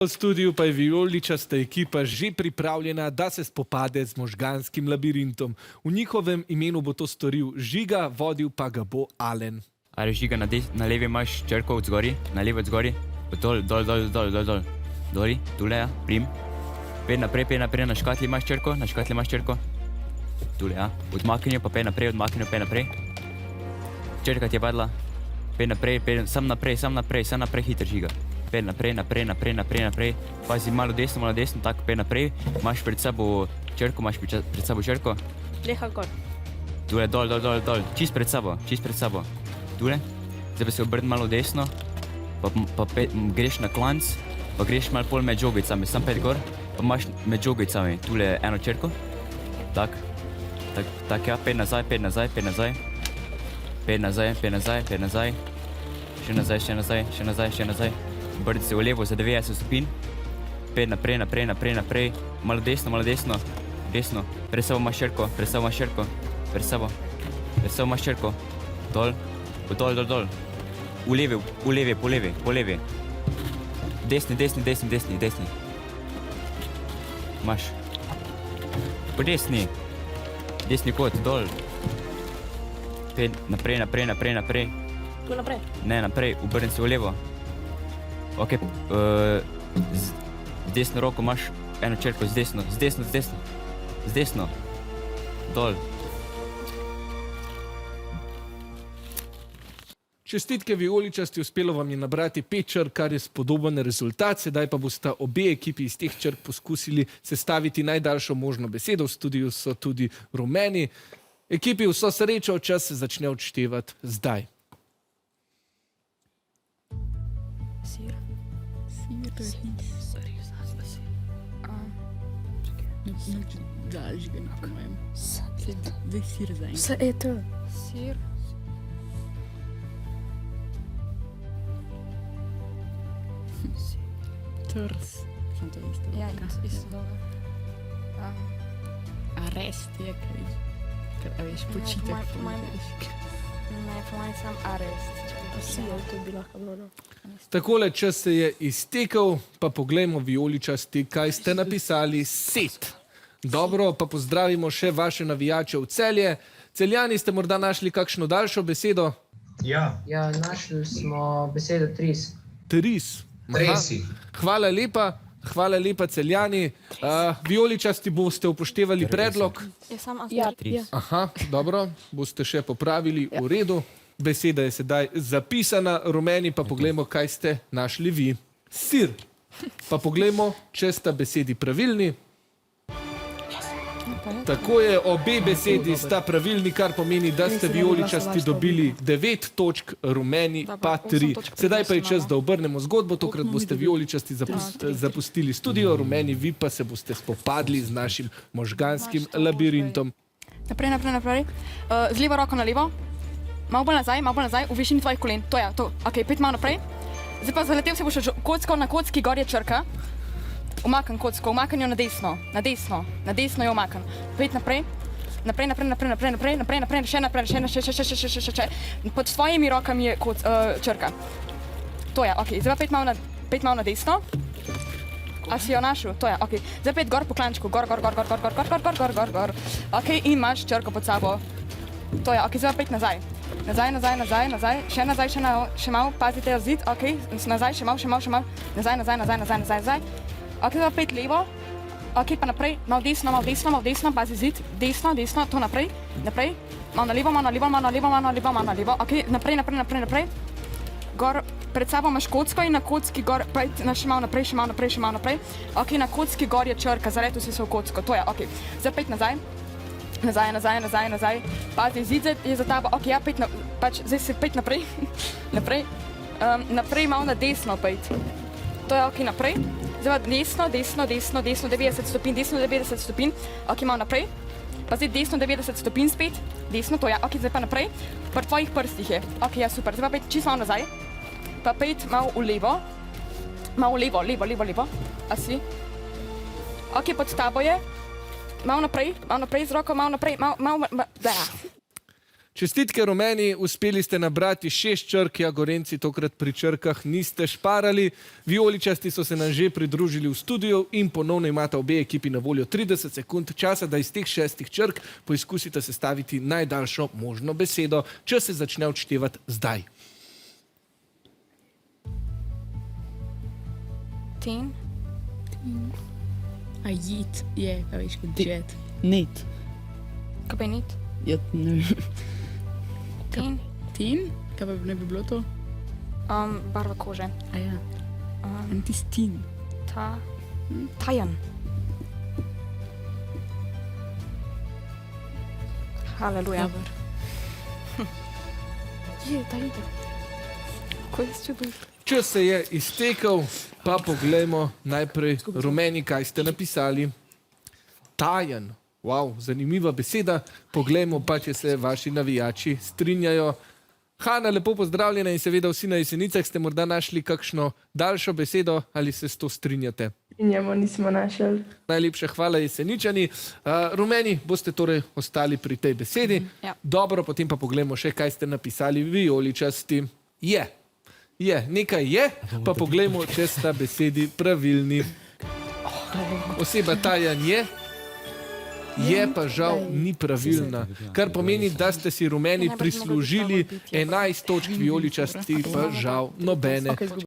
V studiu pa je vijoličasta ekipa že pripravljena, da se spopade z možganskim labirintom. V njihovem imenu bo to storil Žiga, vodil pa ga bo Alen. Ali Žiga, na levi imaš črko od zgori, na levi od zgori, dol, dol, dol, dol, dol, dol. Doli, tule, ja, prim. Pej naprej, na škatli imaš črko. Tule, ja. Odmaknil, pa pej naprej. Črka ti je padla. Pej naprej, sam naprej, hiter Žiga. Pej naprej. Pazi, malo desno, tako pej naprej. Imaš pred sabo črko. Leha gor. Tule, dol. Čist pred sabo. Tule. Zdaj pa se obrni malo desno. Pa greš na klanc. Pa greš malo pol med žogicami. Sam pet gor. Pa imaš med žogicami. Tule eno črko. Tak, ja. Pet nazaj. Pet nazaj. Še nazaj. Obrni se v levo za 90 stopinj. Pet naprej. Malo desno. Desno. Pred sabo imaš črko. Dol. Po levi. Desni. Imaš. Po desni. Desni kot, dol. Pet naprej. Tu naprej. Ne, naprej, obrni se v levo. Ok, z desno roko imaš eno črko, z desno. Dol. Čestitke vijoličasti, uspelo vam je nabrati 5 črk, kar je spodoben rezultat. Sedaj pa bosta obe ekipi iz teh črk poskusili sestaviti najdaljšo možno besedo. V studiu so tudi rumeni. Ekipi vso srečo, čas se začne odštevati zdaj. Sir. Vse je to. Sir. Trs. Sam to isto. Ja, isto dobro. Arest je kaj. A veš, počitek. Po mojem sam arest. Vsi je to bi lahko bilo. Takole, čas se je iztekel, pa poglejmo vijoličasti, kaj ste napisali. Set. Dobro, pa pozdravimo še vaše navijače v Celje. Celjani, ste morda našli kakšno daljšo besedo? Ja, našli smo besedo tris. Tris. tresi. Hvala lepa, Celjani. Vijoličasti boste upoštevali predlog. Je sam Tris. Aha, dobro, boste še popravili, v redu. Beseda je sedaj zapisana, rumeni pa poglejmo, kaj ste našli vi. Sir. Pa poglejmo, če sta besedi pravilni. Tako je, obe besedi sta pravilni, kar pomeni, da ste vijoličasti dobili 9 točk, rumeni pa 3. Sedaj pa je čas, da obrnemo zgodbo. Tokrat boste vijoličasti zapustili studio, rumeni vi pa se boste spopadli z našim možganskim labirintom. Naprej. Z levo roko na levo. Malo bolj nazaj, v višini tvojih kolen. To je, to. Ok, pet malo naprej. Zdaj pa zaletel se boš kocko, na kocki gor je črka. Umaknem kocko, umaknem jo na desno jo umaknem. Pet naprej. Naprej, še. Pod svojimi rokami je črka. To je, ok. Zdaj pa pet malo na desno. A si jo našel? To je, ok. Zdaj pet gor po klančku, gor. Ok, in imaš črko pod sabo. To je, ok, zdaj pa pet nazaj. Nazaj, še malo, pazite zid, ok, nazaj, še malo, nazaj. Ok, zdaj pa pet levo, ok, pa naprej, malo desno, pazi zid, desno, to naprej, malo na levo, ok, naprej. Gor, pred sabo imaš kocko in na kocki gor, še malo naprej, ok, na kocki gor je črka, zaletel si se v kocko, to je, ok, zdaj pet nazaj, pazi, zid je za tabo, ok, ja, zdaj se pet naprej, naprej malo na desno pet, to je, ok, naprej, zdaj pa desno, 90 stopinj, ok, malo naprej, pa zdaj desno 90 stopinj spet, desno, to je, ok, zdaj pa naprej, pri tvojih prstih je, ok, ja, super, zdaj pa pet čisto malo nazaj, pa pet malo v levo, a si, ok, pod tabo je, malo naprej z roko, malo naprej, Čestitke rumeni, uspeli ste nabrati 6 črk, ja, Gorenci tokrat pri črkah niste šparali. Vijoličasti so se nam že pridružili v studiu in ponovno imata obe ekipi na voljo 30 sekund časa, da iz teh 6 črk poizkusite sestaviti najdaljšo možno besedo. Čas se začne odštevati zdaj. Teen. A jit je, a veš, kot jet. Net. Kabenit. Ja, ne. Teen. Tin? Kaj pa ne bi bilo to? Barva kože. A ja. In ti tin. Tajan. Haleluja. Je, tajite. Ko je čudovito. Čas se je iztekel, pa poglejmo najprej rumeni, kaj ste napisali. Tajen. Wow, zanimiva beseda. Poglejmo pa, če se vaši navijači strinjajo. Hana, lepo pozdravljena in seveda vsi na Jesenicah. Ste morda našli kakšno daljšo besedo ali se s to strinjate? Strinjamo, nismo našli. Najlepša hvala, Jeseničani. Rumeni, boste torej ostali pri tej besedi. Ja. Dobro, potem pa poglejmo še, kaj ste napisali vijoličasti. Je. Je, nekaj je, pa poglejmo, če sta besedi pravilni. Oseba tajan je pa žal ni pravilna, kar pomeni, da ste si rumeni prislužili 11 točk, vijoličasti pa žal nobene.